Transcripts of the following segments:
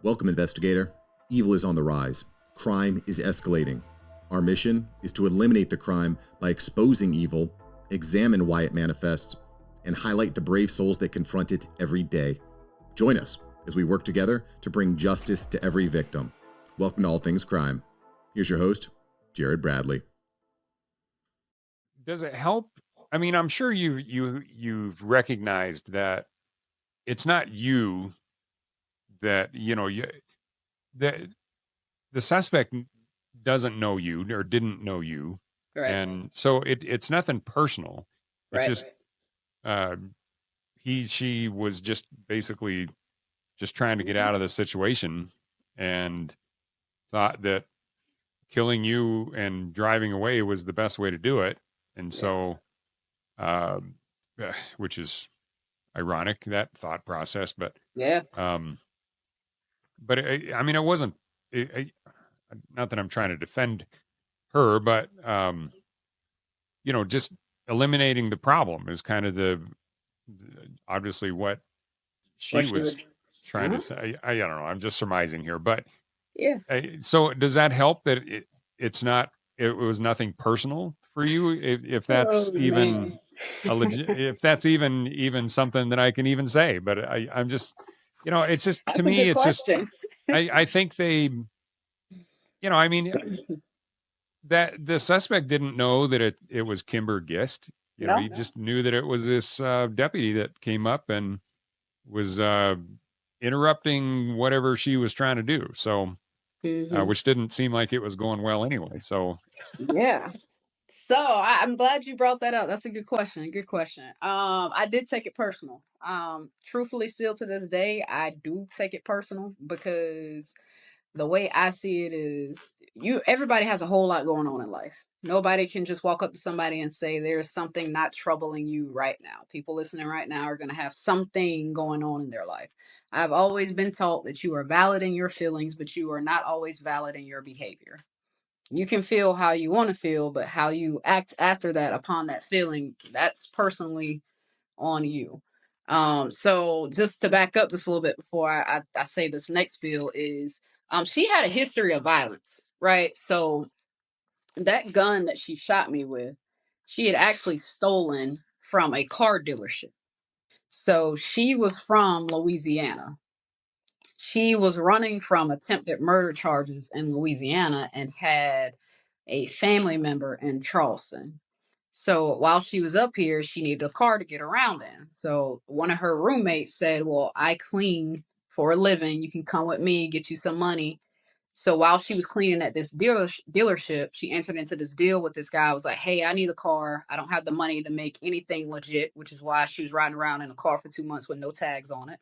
Welcome, investigator. Evil is on the rise. Crime is escalating. Our mission is to eliminate the crime by exposing evil, examine why it manifests, and highlight the brave souls that confront it every day. Join us as we work together to bring justice to every victim. Welcome to All Things Crime. Here's your host, Jared Bradley. Does it help? I mean, I'm sure you've recognized that it's not you that the the suspect doesn't know you or didn't know you, Right. and so it's nothing personal. It's Right. just she was just basically just trying to get out of the situation and thought that killing you and driving away was the best way to do it, and so which is ironic, that thought process, but Yeah. but I mean, it wasn't not that I'm trying to defend her, but just eliminating the problem is kind of the obviously what she was trying to say. I don't know, I'm just surmising here, but yeah. So does that help that it was nothing personal for you, if that's even if that's even something that I can even say? But I'm just, it's just, That's to me, it's question. just, I think they, I mean, that the suspect didn't know that it was Kimber Gist. He just knew that it was this deputy that came up and was interrupting whatever she was trying to do. So, which didn't seem like it was going well anyway. So, yeah. So I'm glad you brought that up. That's a good question. Good question. I did take it personal. Truthfully, still to this day, I do take it personal because the way I see it is everybody has a whole lot going on in life. Nobody can just walk up to somebody and say there's something not troubling you right now. People listening right now are going to have something going on in their life. I've always been taught that you are valid in your feelings, but you are not always valid in your behavior. You can feel how you want to feel, but how you act after that upon that feeling, that's personally on you. So just to back up just a little bit before I say this next bill is she had a history of violence, right? So that gun that she shot me with, she had actually stolen from a car dealership. So she was from Louisiana. She was running from attempted murder charges in Louisiana and had a family member in Charleston. So while she was up here, she needed a car to get around in. So one of her roommates said, well, I clean for a living. You can come with me, get you some money. So while she was cleaning at this dealership, she entered into this deal with this guy. I was like, hey, I need a car. I don't have the money to make anything legit, which is why she was riding around in a car for 2 months with no tags on it.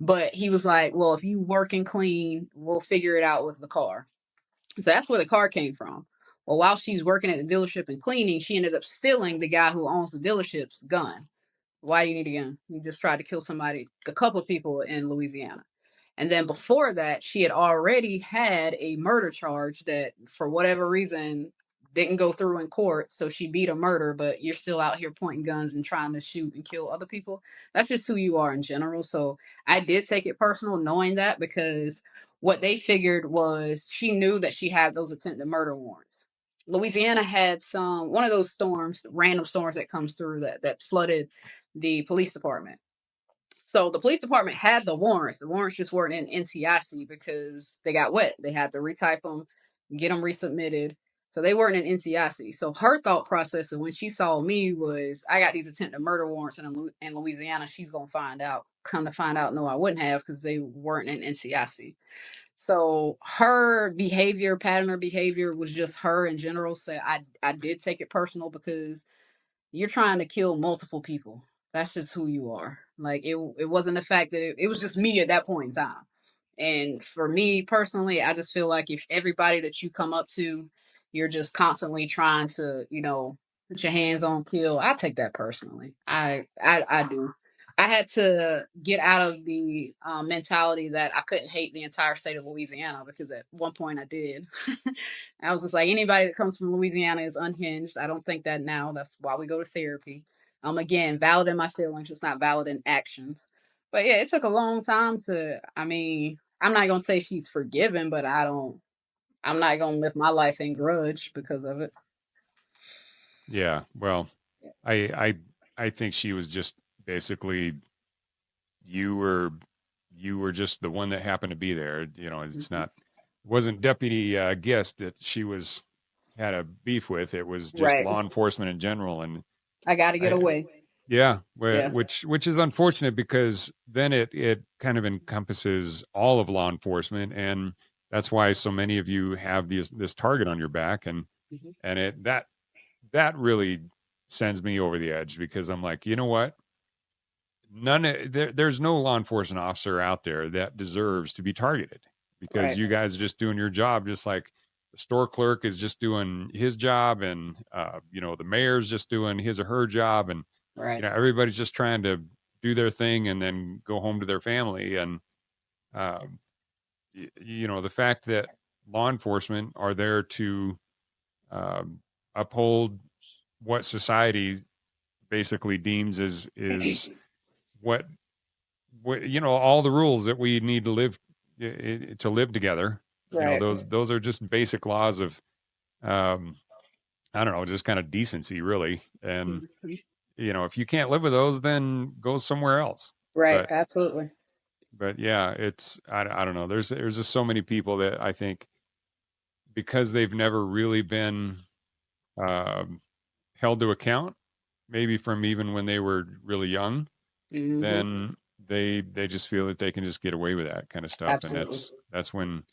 But he was like, well, if you work and clean, we'll figure it out with the car. So that's where the car came from. Well, while she's working at the dealership and cleaning, she ended up stealing the guy who owns the dealership's gun. Why do you need a gun? You just tried to kill somebody, a couple of people in Louisiana. And then before that, she had already had a murder charge that, for whatever reason, didn't go through in court. So she beat a murder, but you're still out here pointing guns and trying to shoot and kill other people. That's just who you are in general. So I did take it personal knowing that, because what they figured was she knew that she had those attempted murder warrants. Louisiana had one of those storms, random storms that comes through that flooded the police department. So the police department had the warrants. The warrants just weren't in NCIC because they got wet. They had to retype them, get them resubmitted. So they weren't in NCIC. So her thought process of when she saw me was, I got these attempted murder warrants in Louisiana. She's going to find out. Come to find out, no, I wouldn't have, because they weren't in NCIC. So her behavior, pattern of behavior was just her in general. So I did take it personal because you're trying to kill multiple people. That's just who you are. Like it wasn't the fact that it was just me at that point in time. And for me personally, I just feel like if everybody that you come up to, you're just constantly trying to, put your hands on, kill. I take that personally. I do. I had to get out of the mentality that I couldn't hate the entire state of Louisiana, because at one point I did. I was just like, anybody that comes from Louisiana is unhinged. I don't think that now. That's why we go to therapy. Again, valid in my feelings, just not valid in actions. But yeah, it took a long time to. I mean, I'm not gonna say she's forgiven, but I'm not gonna live my life in grudge because of it. Yeah. Well, I I think she was just basically you were you were just the one that happened to be there. You know, it's Mhm. not wasn't Deputy Gist that she was had a beef with. It was just Right. law enforcement in general. And I got to get I away. yeah, Yeah. which is unfortunate because then it kind of encompasses all of law enforcement, and that's why so many of you have this target on your back, Mhm. and that really sends me over the edge because I'm like, you know what? There's no law enforcement officer out there that deserves to be targeted because Right. you guys are just doing your job, just like the store clerk is just doing his job, and the mayor's just doing his or her job, and Right. everybody's just trying to do their thing and then go home to their family. And um, the fact that law enforcement are there to um, uphold what society basically deems is what all the rules that we need to live to live together. Right. Those are just basic laws of um, I don't know, just kind of decency, really. And Mhm. if you can't live with those, then go somewhere else. Right. But Absolutely. yeah, it's I don't know. There's just so many people that I think because they've never really been um, held to account, maybe from even when they were really young, Hmm. then they just feel that they can just get away with that kind of stuff, and Absolutely. that's when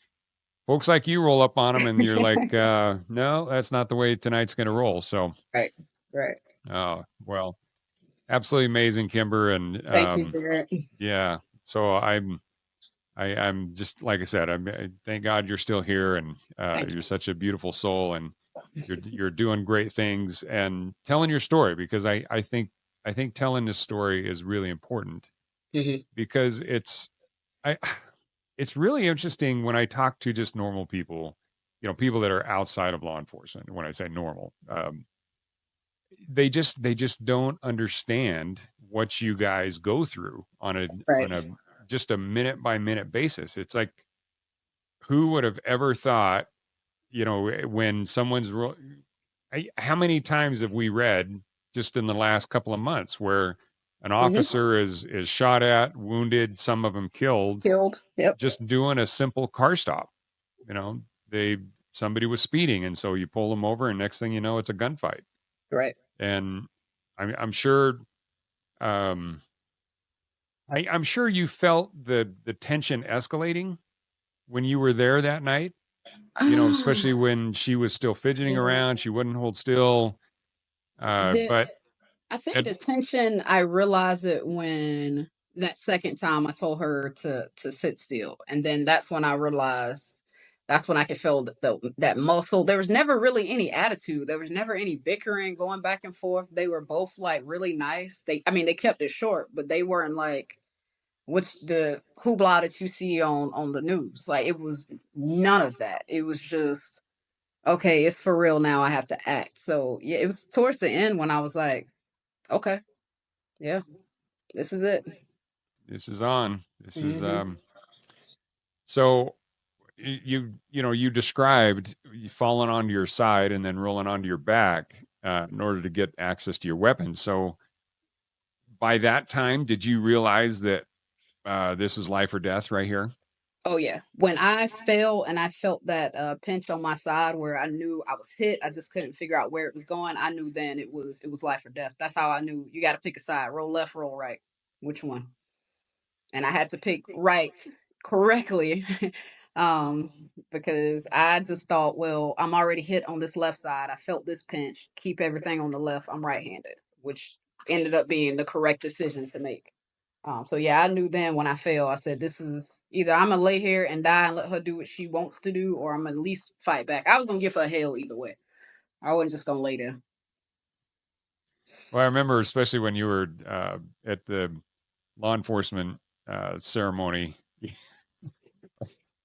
folks like you roll up on them, and you're like, no, that's not the way tonight's going to roll. So, Right. Right. well, absolutely amazing, Kimber, and Thank you, Jared. yeah. So I'm just like I said. Thank God you're still here, and Thank you're such a beautiful soul, and you're doing great things and telling your story because I think telling this story is really important you. Hmm. because I it's really interesting when I talk to just normal people, people that are outside of law enforcement. When I say normal, they just don't understand what you guys go through on a Right. on a just a minute by minute basis. It's like who would have ever thought, when how many times have we read just in the last couple of months where an Hmm. officer is shot at, wounded, some of them killed, Killed. Yep. just doing a simple car stop. You know, they somebody was speeding, and so you pull them over, and next thing you know, it's a gunfight. Right. And I'm sure, um, I'm sure you felt the tension escalating when you were there that night. Especially when she was still fidgeting Yeah. around, she wouldn't hold still. The But I think at, the tension, I realized it when that second time I told her to sit still, and then that's when I realized that's when I could feel that muscle. There was never really any attitude. There was never any bickering going back and forth. They were both like really nice. I mean, they kept it short, but they weren't like which the hoopla that you see on the news. Like it was none of that. It was just okay. It's for real now. I have to act. So yeah, it was towards the end when I was like, okay, yeah, this is it. this is on. This is Hmm. so you described you falling onto your side and then rolling onto your back in order to get access to your weapons. So by that time, did you realize that this is life or death right here? Oh yeah. When I fell and I felt that pinch on my side where I knew I was hit, I just couldn't figure out where it was going. I knew then it was life or death. That's how I knew you got to pick a side. Roll left, roll right. Which one? And I had to pick right correctly. um because I just thought, well, I'm already hit on this left side. I felt this pinch. Keep everything on the left. I'm right-handed, which ended up being the correct decision to make. So yeah, I knew then when I fell, I said, this is either I'm gonna lay here and die and let her do what she wants to do, or I'm gonna at least fight back. I was gonna give her hell either way. I wasn't just gonna lay there. Well, I remember especially when you were at the law enforcement ceremony.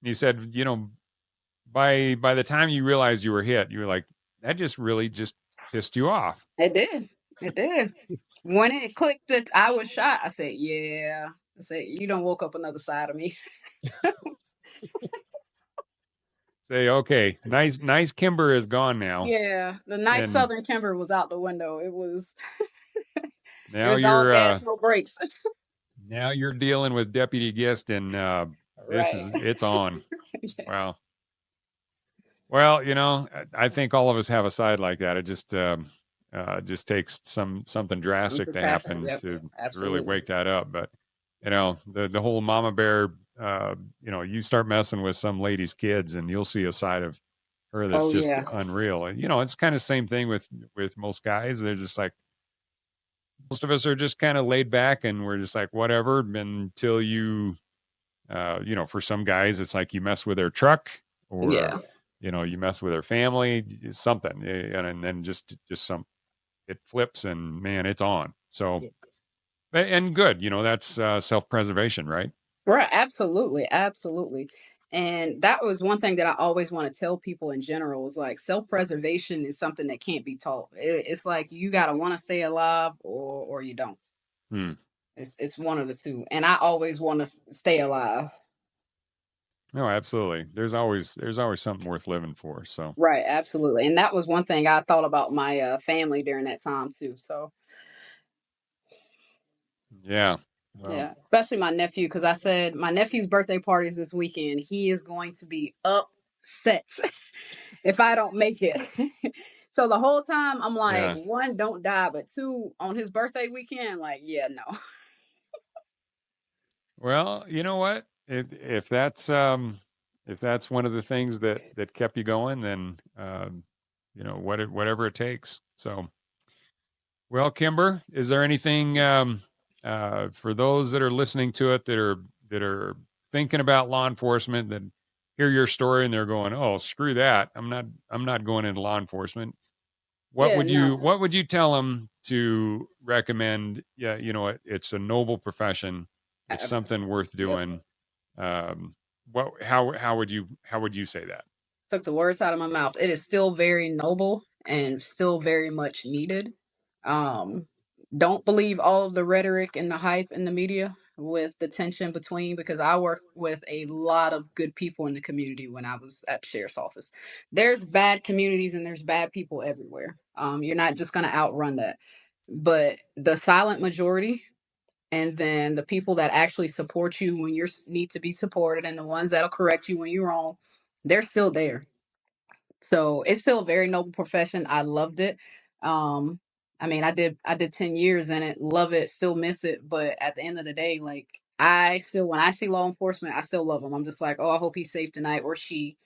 You said, by the time you realized you were hit, you were like, that just really just pissed you off. It did. It did. When it clicked that I was shot, I said, yeah. Say, you don't woke up another side of me. Say, okay, nice Kimber is gone now. Yeah, the nice Southern Kimber was out the window. It was now it was all you're gas, no brakes. now you're dealing with Deputy Gist, and Right. it's on. Yeah. Wow. Well, I think all of us have a side like that. It just takes something drastic to happen Yep. to really Absolutely. wake that up. But the whole mama bear, you start messing with some lady's kids, and you'll see a side of her that's Oh just yeah. unreal. And it's kind of same thing with most guys. They're just like, most of us are just kind of laid back, and we're just like whatever until you, for some guys it's like you mess with their truck, or Yeah. you mess with their family, something, and then just it flips, and man, it's on. So, and good, that's self-preservation, right? Right. Absolutely. Absolutely. And that was one thing that I always want to tell people in general is like self-preservation is something that can't be taught. It's like you gotta want to stay alive or you don't. Hmm. It's one of the two. And I always want to stay alive. No, absolutely. There's always something worth living for. So, Right, absolutely. And that was one thing I thought about my family during that time too. So yeah. Well, yeah, especially my nephew, because I said my nephew's birthday party is this weekend. He is going to be upset if I don't make it. So the whole time I'm like, yeah. one, don't die, but two, on his birthday weekend, like, yeah, no. Well, you know what? If that's one of the things that kept you going, then whatever it takes. So, well, Kimber, is there anything for those that are listening to it that are thinking about law enforcement, that hear your story and they're going, "Oh, screw that! I'm not going into law enforcement." Yeah, no. What would you tell them to recommend? Yeah, it's a noble profession. It's I, something worth yep. doing. How would you say that? Took the words out of my mouth. It is still very noble and still very much needed. Um, don't believe all of the rhetoric and the hype in the media with the tension between, because I work with a lot of good people in the community when I was at the sheriff's office. There's bad communities and there's bad people everywhere. You're not just going to outrun that. But the silent majority, and then the people that actually support you when you need to be supported, and the ones that'll correct you when you're wrong, they're still there. So it's still a very noble profession. I loved it. Um, I mean, I did 10 years in it, love it, still miss it, but at the end of the day, like I still, when I see law enforcement, I still love them. I'm just like, oh, I hope he's safe tonight, or she.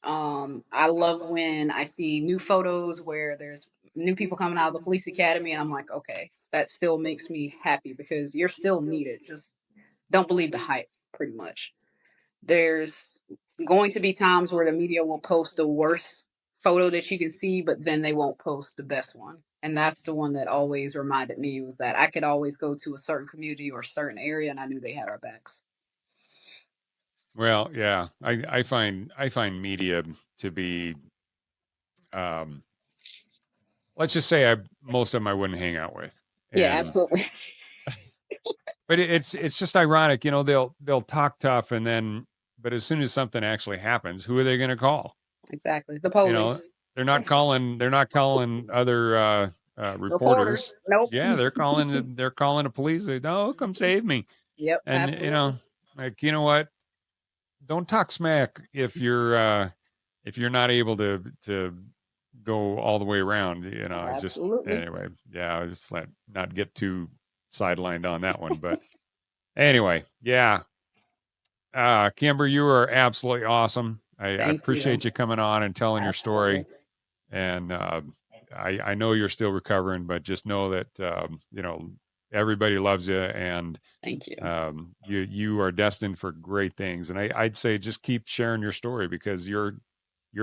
I love when I see new photos where there's new people coming out of the police academy, and I'm like, okay, that still makes me happy because you're still needed. Just don't believe the hype, pretty much. There's going to be times where the media will post the worst photo that you can see, but then they won't post the best one. And that's the one that always reminded me, was that I could always go to a certain community or a certain area and I knew they had our backs. Well, yeah, I find media to be, um, let's just say most of them I wouldn't hang out with, Yeah, and absolutely. but it's just ironic, they'll talk tough, and then but as soon as something actually happens, who are they going to call? Exactly. The You know, police. they're not calling other reporters. Reporters. Nope. Yeah, they're calling the police. Oh, come save me. Yep, And absolutely. like, you know what? Don't talk smack if you're not able to go all the way around. It's just, Absolutely. anyway. Yeah, I just let not get too sidelined on that one, but anyway, yeah. Kimber, you are absolutely awesome. I Thank you. appreciate you coming on and telling your story. Absolutely. And I know you're still recovering, but just know that everybody loves you, and Thank you. you are destined for great things. And I'd say just keep sharing your story, because you're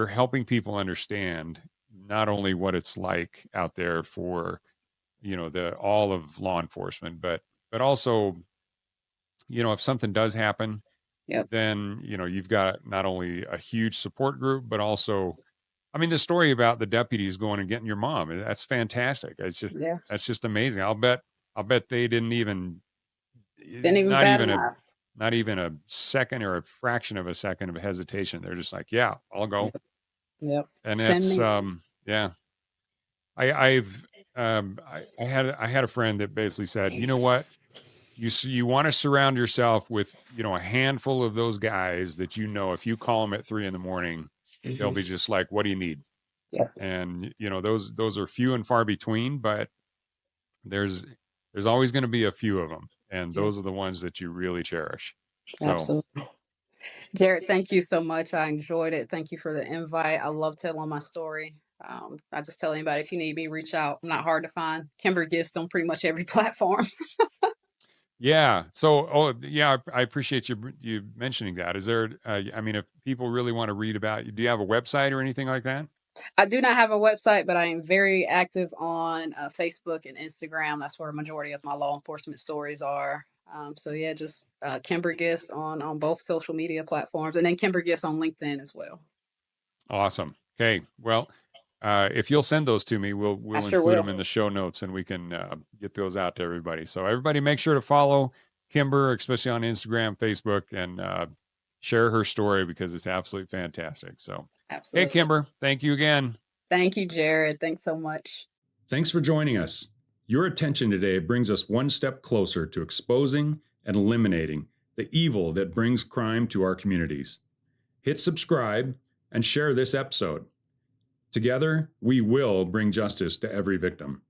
helping people understand not only what it's like out there for the all of law enforcement, but also if something does happen, Yep. then you've got not only a huge support group, but also, I mean, the story about the deputies going and getting your mom, that's fantastic. Yeah. That's just amazing. I'll bet they didn't even Didn't even not bat even an a eye. not even a second or a fraction of a second of hesitation. They're just like, yeah, I'll go. Yep. And Send it's me. yeah. I've I had a friend that basically said, you know what, you want to surround yourself with, you know, a handful of those guys that, you know, if you call them at 3 a.m, they'll be just like, what do you need? Yep. And you know, those are few and far between, but there's always going to be a few of them, and those are the ones that you really cherish. So Absolutely. Jared, thank you so much. I enjoyed it. Thank you for the invite. I love telling my story. I just tell anybody, if you need me, reach out. I'm not hard to find. Kimber Gist on pretty much every platform. yeah. So, oh yeah, I appreciate you mentioning that. Is there, I mean, if people really want to read about you, do you have a website or anything like that? I do not have a website, but I am very active on Facebook and Instagram. That's where a majority of my law enforcement stories are. So yeah, just Kimber Gist on both social media platforms, and then Kimber Gist on LinkedIn as well. Awesome. Okay. Well, if you'll send those to me, I we'll sure include will. them in the show notes, and we can get those out to everybody. So everybody, make sure to follow Kimber, especially on Instagram, Facebook, and share her story because it's absolutely fantastic. So, hey, Absolutely. Kimber, thank you again. Thank you, Jared. Thanks so much. Thanks for joining us. Your attention today brings us one step closer to exposing and eliminating the evil that brings crime to our communities. Hit subscribe and share this episode. Together, we will bring justice to every victim.